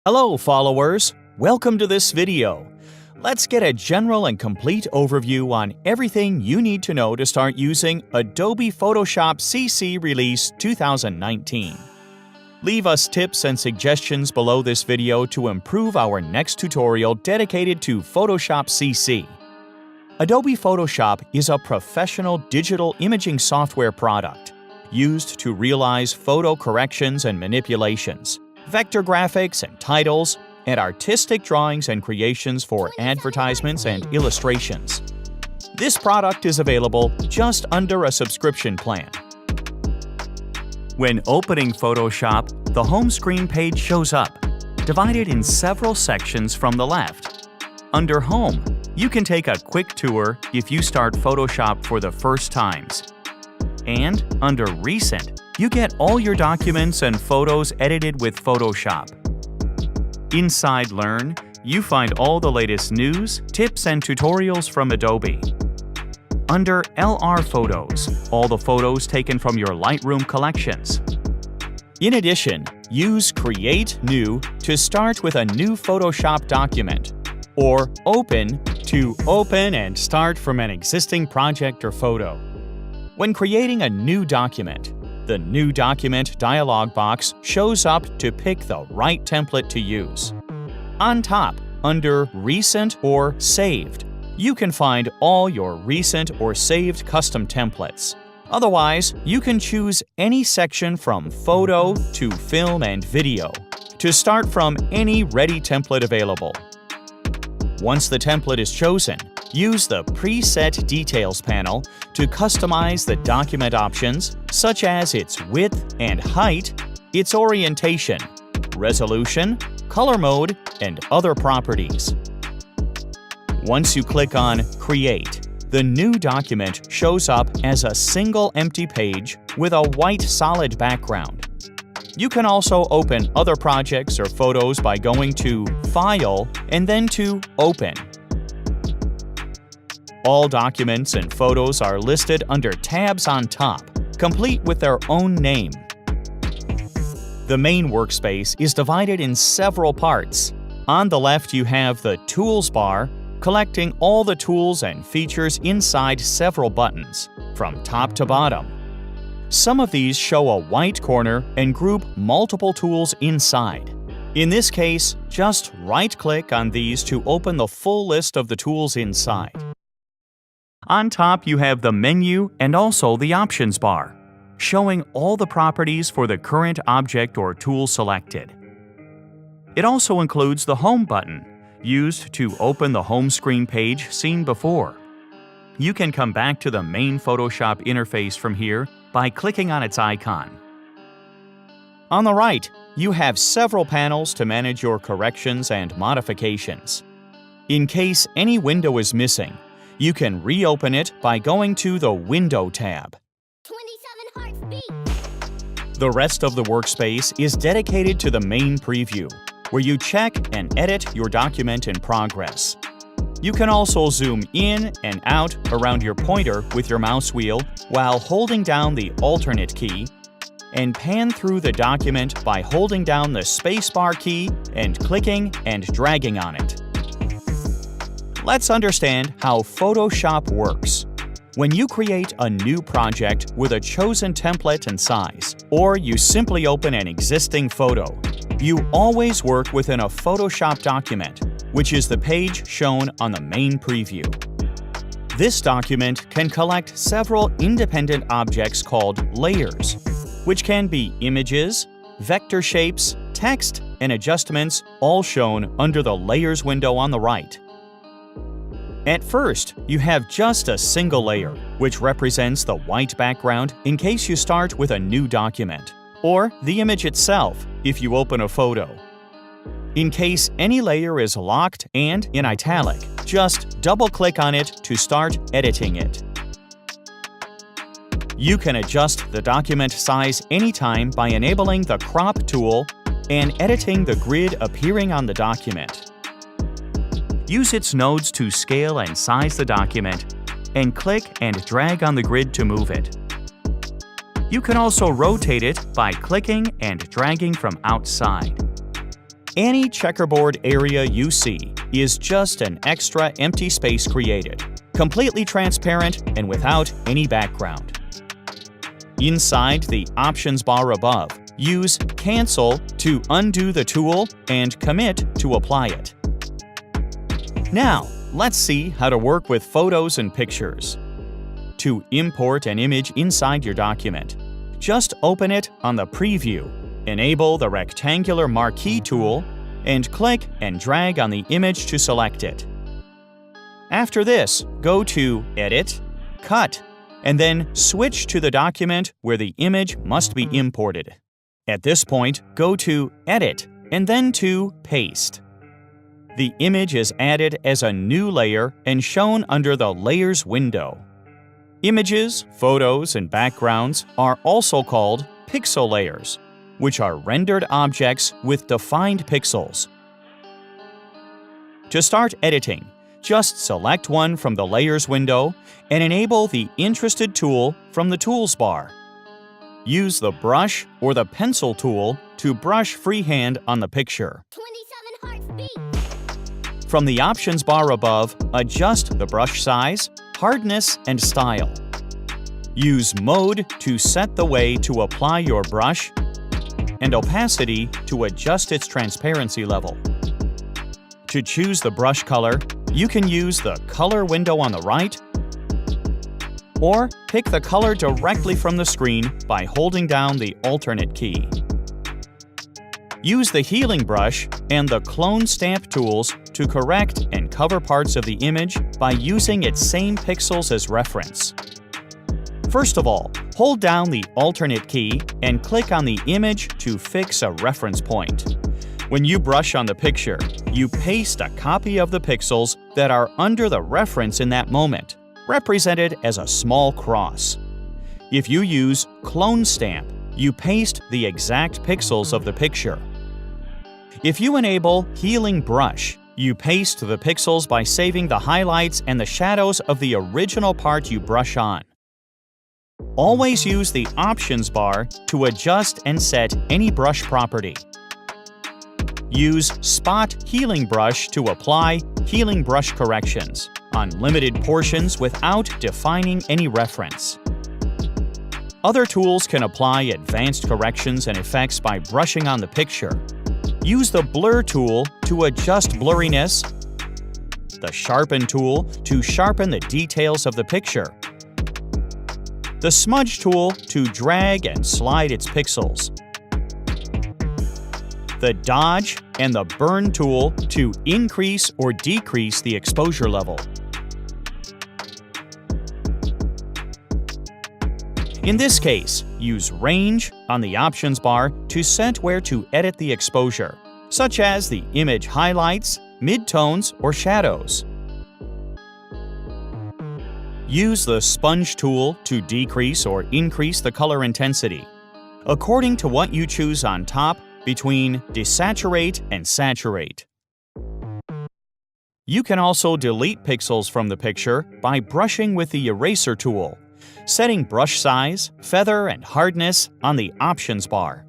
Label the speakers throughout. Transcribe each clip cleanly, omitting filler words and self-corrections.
Speaker 1: Hello followers, welcome to this video. Let's get a general and complete overview on everything you need to know to start using Adobe Photoshop CC Release 2019. Leave us tips and suggestions below this video to improve our next tutorial dedicated to Photoshop CC. Adobe Photoshop is a professional digital imaging software product used to realize photo corrections and manipulations, vector graphics and titles, and artistic drawings and creations for advertisements and illustrations. This product is available just under a subscription plan. When opening Photoshop, the home screen page shows up, divided in several sections from the left. Under Home, you can take a quick tour if you start Photoshop for the first times. And under Recent, you get all your documents and photos edited with Photoshop. Inside Learn, you find all the latest news, tips, and tutorials from Adobe. Under LR Photos, all the photos taken from your Lightroom collections. In addition, use Create New to start with a new Photoshop document, or Open to open and start from an existing project or photo. When creating a new document, the New Document dialog box shows up to pick the right template to use. On top, under Recent or Saved, you can find all your recent or saved custom templates. Otherwise, you can choose any section from Photo to Film and Video to start from any ready template available. Once the template is chosen, use the Preset Details panel to customize the document options such as its width and height, its orientation, resolution, color mode, and other properties. Once you click on Create, the new document shows up as a single empty page with a white solid background. You can also open other projects or photos by going to File and then to Open. All documents and photos are listed under tabs on top, complete with their own name. The main workspace is divided in several parts. On the left, you have the Tools bar, collecting all the tools and features inside several buttons, from top to bottom. Some of these show a white corner and group multiple tools inside. In this case, just right-click on these to open the full list of the tools inside. On top, you have the menu and also the options bar, showing all the properties for the current object or tool selected. It also includes the Home button, used to open the home screen page seen before. You can come back to the main Photoshop interface from here by clicking on its icon. On the right, you have several panels to manage your corrections and modifications. In case any window is missing, you can reopen it by going to the Window tab.
Speaker 2: 27 hearts beat.
Speaker 1: The rest of the workspace is dedicated to the main preview, where you check and edit your document in progress. You can also zoom in and out around your pointer with your mouse wheel while holding down the Alternate key, and pan through the document by holding down the spacebar key and clicking and dragging on it. Let's understand how Photoshop works. When you create a new project with a chosen template and size, or you simply open an existing photo, you always work within a Photoshop document, which is the page shown on the main preview. This document can collect several independent objects called layers, which can be images, vector shapes, text, and adjustments, all shown under the Layers window on the right. At first, you have just a single layer, which represents the white background in case you start with a new document, or the image itself if you open a photo. In case any layer is locked and in italic, just double-click on it to start editing it. You can adjust the document size anytime by enabling the Crop tool and editing the grid appearing on the document. Use its nodes to scale and size the document, and click and drag on the grid to move it. You can also rotate it by clicking and dragging from outside. Any checkerboard area you see is just an extra empty space created, completely transparent and without any background. Inside the options bar above, use Cancel to undo the tool and Commit to apply it. Now, let's see how to work with photos and pictures. To import an image inside your document, just open it on the Preview, enable the rectangular marquee tool, and click and drag on the image to select it. After this, go to Edit, Cut, and then switch to the document where the image must be imported. At this point, go to Edit and then to Paste. The image is added as a new layer and shown under the Layers window. Images, photos, and backgrounds are also called pixel layers, which are rendered objects with defined pixels. To start editing, just select one from the Layers window and enable the Interested tool from the Tools bar. Use the Brush or the Pencil tool to brush freehand on the picture.
Speaker 2: 27 hearts beat.
Speaker 1: From the Options bar above, adjust the brush size, hardness, and style. Use Mode to set the way to apply your brush and opacity to adjust its transparency level. To choose the brush color, you can use the Color window on the right, or pick the color directly from the screen by holding down the Alternate key. Use the Healing brush and the Clone Stamp tools to correct and cover parts of the image by using its same pixels as reference. First of all, hold down the Alternate key and click on the image to fix a reference point. When you brush on the picture, you paste a copy of the pixels that are under the reference in that moment, represented as a small cross. If you use Clone Stamp, you paste the exact pixels of the picture. If you enable Healing brush, you paste the pixels by saving the highlights and the shadows of the original part you brush on. Always use the Options bar to adjust and set any brush property. Use Spot Healing brush to apply healing brush corrections on limited portions without defining any reference. Other tools can apply advanced corrections and effects by brushing on the picture. Use the Blur tool to adjust blurriness, the Sharpen tool to sharpen the details of the picture, the Smudge tool to drag and slide its pixels, the Dodge and the Burn tool to increase or decrease the exposure level. In this case, use Range on the Options bar to set where to edit the exposure, such as the image highlights, midtones, or shadows. Use the Sponge tool to decrease or increase the color intensity, according to what you choose on top between Desaturate and Saturate. You can also delete pixels from the picture by brushing with the Eraser tool, setting brush size, feather, and hardness on the Options bar.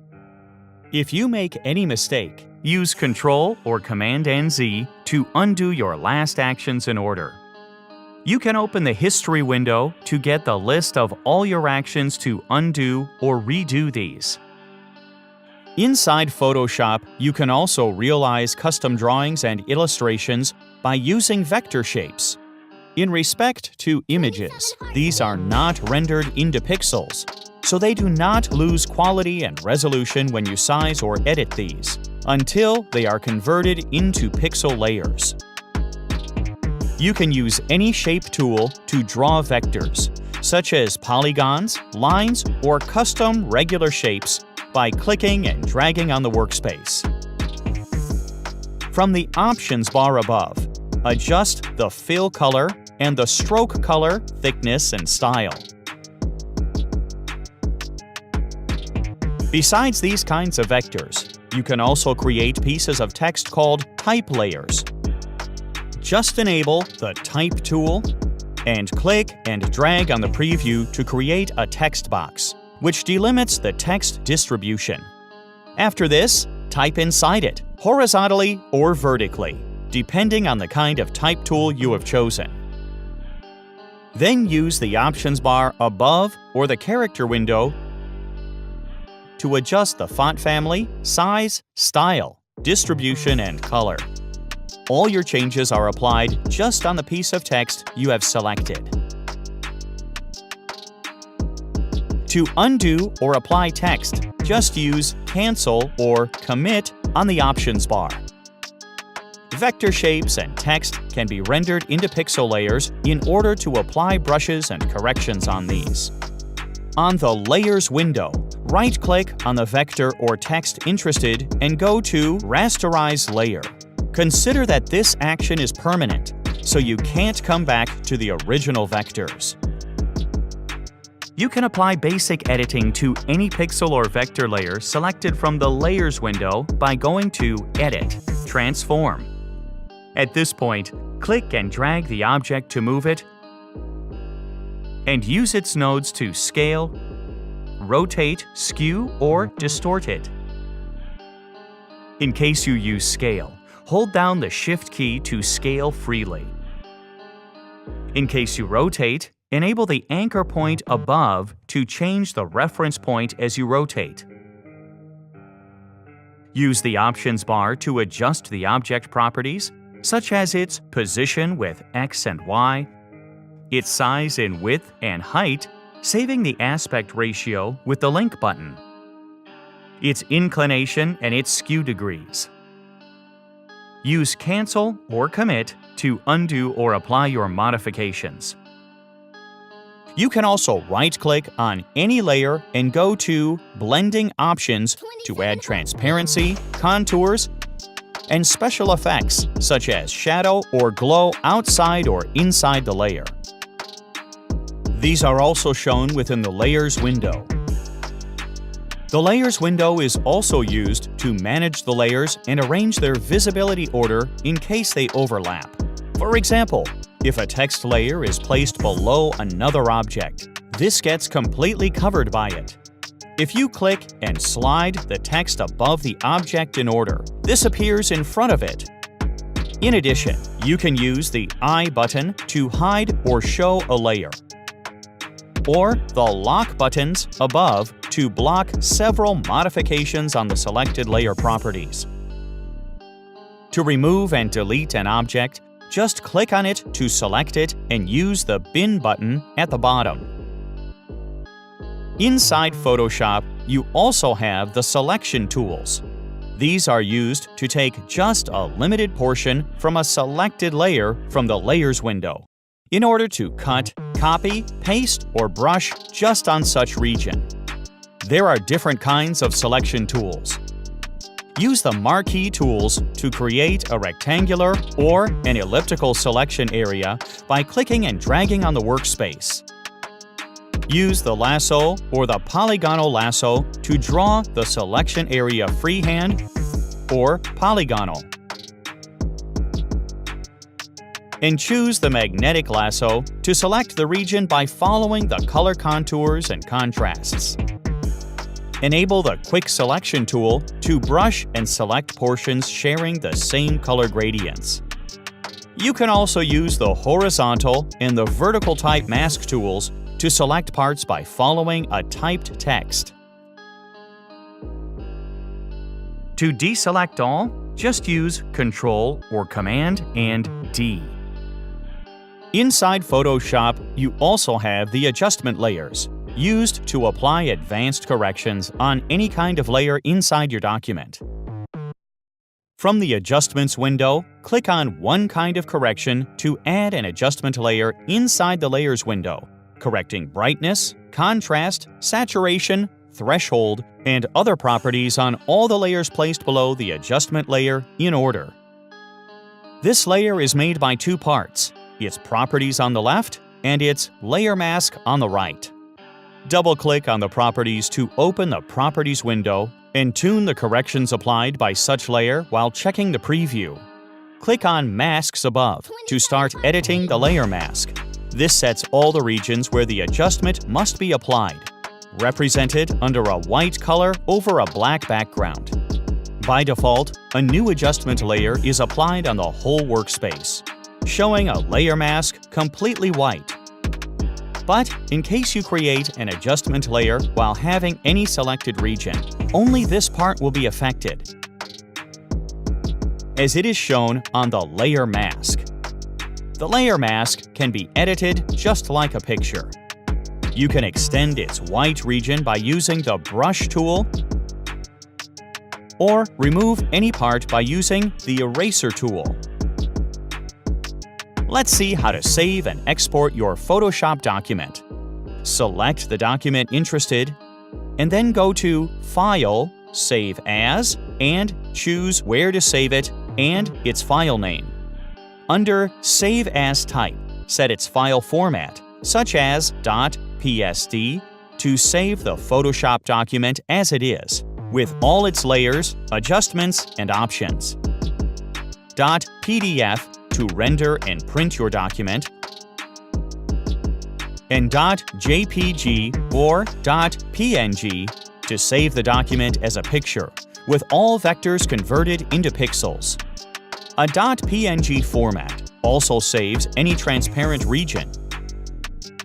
Speaker 1: If you make any mistake, use Ctrl or Command-N-Z to undo your last actions in order. You can open the History window to get the list of all your actions to undo or redo these. Inside Photoshop, you can also realize custom drawings and illustrations by using vector shapes. In respect to images, these are not rendered into pixels, so they do not lose quality and resolution when you size or edit these, until they are converted into pixel layers. You can use any shape tool to draw vectors, such as polygons, lines, or custom regular shapes by clicking and dragging on the workspace. From the Options bar above, adjust the Fill color and the Stroke color, thickness, and style. Besides these kinds of vectors, you can also create pieces of text called type layers. Just enable the Type tool and click and drag on the preview to create a text box, which delimits the text distribution. After this, type inside it, horizontally or vertically, depending on the kind of type tool you have chosen. Then use the options bar above or the character window to adjust the font family, size, style, distribution, and color. All your changes are applied just on the piece of text you have selected. To undo or apply text, just use Cancel or Commit on the options bar. Vector shapes and text can be rendered into pixel layers in order to apply brushes and corrections on these. On the Layers window, right-click on the vector or text interested and go to Rasterize Layer. Consider that this action is permanent, so you can't come back to the original vectors. You can apply basic editing to any pixel or vector layer selected from the Layers window by going to Edit, Transform. At this point, click and drag the object to move it, and use its nodes to scale, rotate, skew, or distort it. In case you use Scale, hold down the Shift key to scale freely. In case you rotate, enable the anchor point above to change the reference point as you rotate. Use the options bar to adjust the object properties, such as its position with X and Y, its size in width and height, saving the aspect ratio with the link button, its inclination and its skew degrees. Use Cancel or Commit to undo or apply your modifications. You can also right-click on any layer and go to Blending Options to add transparency, contours, and special effects such as shadow or glow outside or inside the layer. These are also shown within the Layers window. The Layers window is also used to manage the layers and arrange their visibility order in case they overlap. For example, if a text layer is placed below another object, this gets completely covered by it. If you click and slide the text above the object in order, this appears in front of it. In addition, you can use the I button to hide or show a layer, or the lock buttons above to block several modifications on the selected layer properties. To remove and delete an object, just click on it to select it and use the Bin button at the bottom. Inside Photoshop, you also have the selection tools. These are used to take just a limited portion from a selected layer from the Layers window, in order to cut, copy, paste, or brush just on such region. There are different kinds of selection tools. Use the marquee tools to create a rectangular or an elliptical selection area by clicking and dragging on the workspace. Use the lasso or the polygonal lasso to draw the selection area freehand or polygonal. And choose the magnetic lasso to select the region by following the color contours and contrasts. Enable the Quick Selection tool to brush and select portions sharing the same color gradients. You can also use the horizontal and the vertical type mask tools to select parts by following a typed text. To deselect all, just use Ctrl or Command and D. Inside Photoshop, you also have the adjustment layers, used to apply advanced corrections on any kind of layer inside your document. From the Adjustments window, click on one kind of correction to add an adjustment layer inside the Layers window, correcting brightness, contrast, saturation, threshold, and other properties on all the layers placed below the adjustment layer in order. This layer is made by two parts, its properties on the left and its layer mask on the right. Double-click on the properties to open the Properties window and tune the corrections applied by such layer while checking the preview. Click on Masks above to start editing the layer mask. This sets all the regions where the adjustment must be applied, represented under a white color over a black background. By default, a new adjustment layer is applied on the whole workspace, showing a layer mask completely white. But in case you create an adjustment layer while having any selected region, only this part will be affected, as it is shown on the layer mask. The layer mask can be edited just like a picture. You can extend its white region by using the brush tool, or remove any part by using the eraser tool. Let's see how to save and export your Photoshop document. Select the document interested, and then go to File, Save As, and choose where to save it and its file name. Under Save As Type, set its file format, such as .psd, to save the Photoshop document as it is, with all its layers, adjustments, and options. .pdf to render and print your document, and .jpg or .png to save the document as a picture, with all vectors converted into pixels. A .png format also saves any transparent region,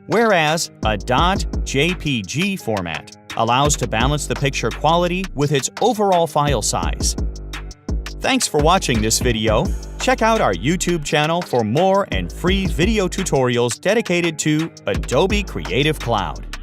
Speaker 1: whereas a .jpg format allows to balance the picture quality with its overall file size. Thanks for watching this video. Check out our YouTube channel for more and free video tutorials dedicated to Adobe Creative Cloud.